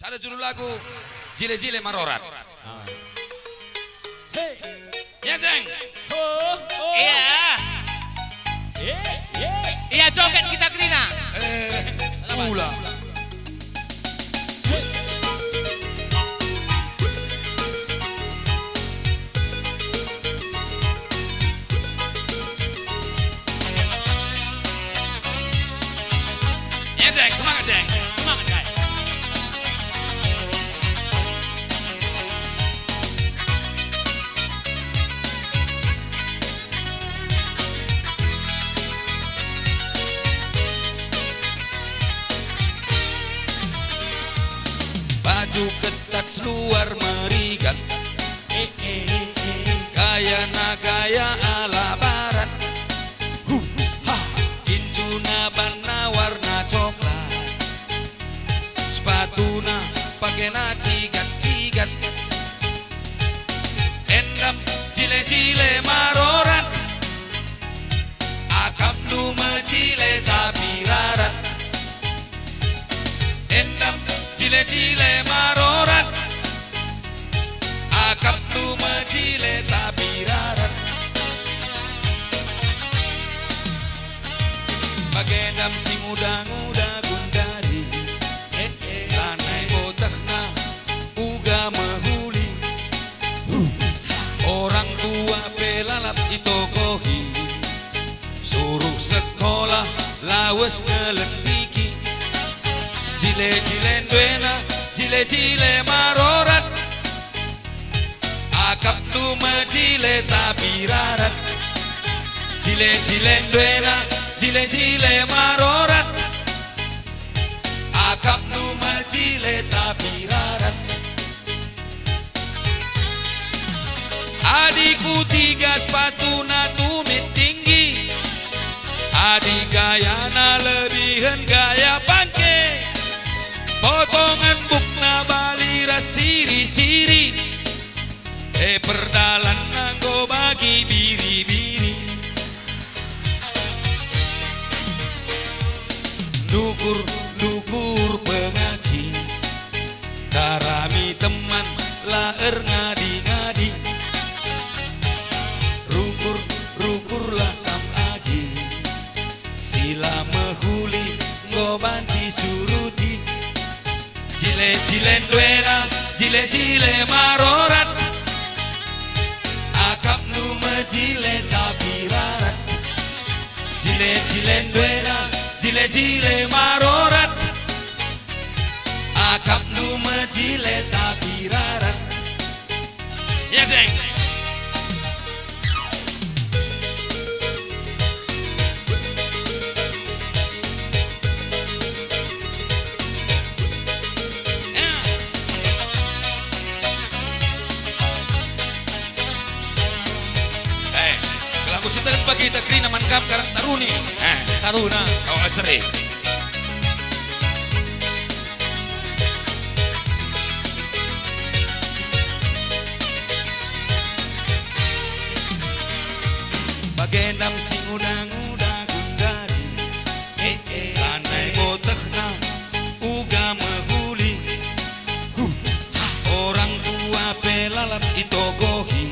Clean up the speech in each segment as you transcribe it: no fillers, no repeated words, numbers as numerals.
Ada judul lagu Jile-Jile Marorat. Hey. Ya, Ceng. Iya. Iya, joget kita Krina. Ulang. Ya, Ceng, semangat, Ceng. Semangat, guys. Baju ketat seluar merigat, gaya nagaya ala barat, injuna bana warna coklat, sepatuna pakai cigat-cigat, endam jile-jile marorat, akap nu mejile tapi rarat, endam jile-jile marorat, akap tu mejile tapi rarat, bagendam si muda-muda gundari, lanai botakna uga mahuli, orang tua pelalap itokohi, suruh sekolah lawas ngelendiki, jile-jile duena, jile-jile marorat, akap tu mejile tapi rarat, jile-jile duena, jile-jile marorat, akap tu mejile tapi rarat. Adikku tiga sepatu na tumit tinggi, adik gayana lebihan gaya bangke, potongan bukna balira siri-siri, perdalan nanggo bagi biri-biri, dukur-dukur pengaji, darami teman laer ngadi-ngadi, rukur lah kam agi, sila mehuli ngobanci suruti, jile-jile duena, jile-jile marorat, akap nu mejile tapi rarat, jile-jile duena, jile-jile marorat, akap nu mejile tapi rarat. Ya, Ceng. Kita bagi kita Krina mankap karang taruni, taruna kau asri. Bagendam si muda-muda gundari, lanai botakna uga mahuli, orang tua pelalap itogohi,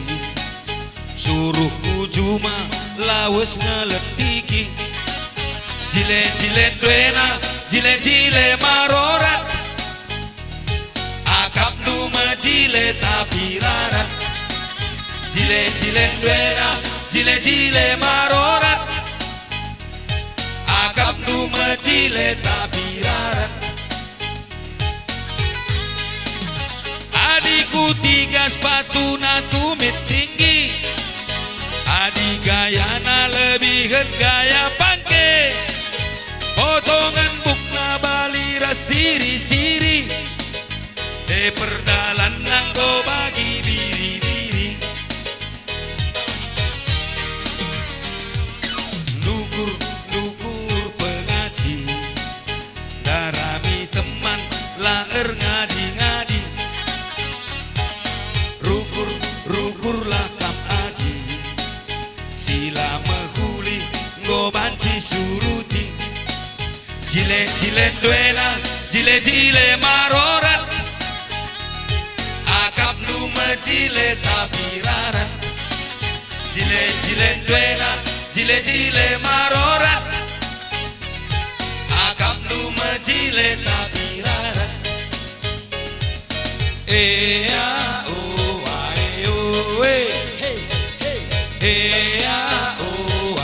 suruh ujuma lawas ngeletiki, jile-jile duena, jile-jile marorat, akap nu mejile tapi rarat, jile-jile duena, jile-jile marorat, akap nu mejile tapi rarat. Adikku tiga sepatu na tumit tinggi, adik gayana lebihan gaya bangke, potongan bukna balira siri-siri, perdalan nanggo bagi biri-biri, dukur pengaji, darami teman laer ngadi-ngadi, rukur lah kam agi, sila mehuli ngobanci suruti, jile-jile duena, jile-jile marorat, jile tapiraran, jile duena, jile maroran, akam duma jile tapiraran. Ea o ae o e, ea o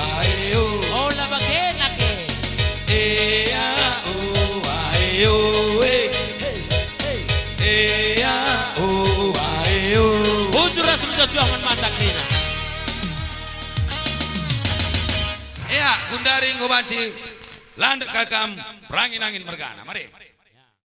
ae o, Hola bagena ke. ea o ae o e, ea o ae o. Ujuras sudah juangan mata krina. Ea gundari ngobanci, landek kakam perangin angin mergana. Mari.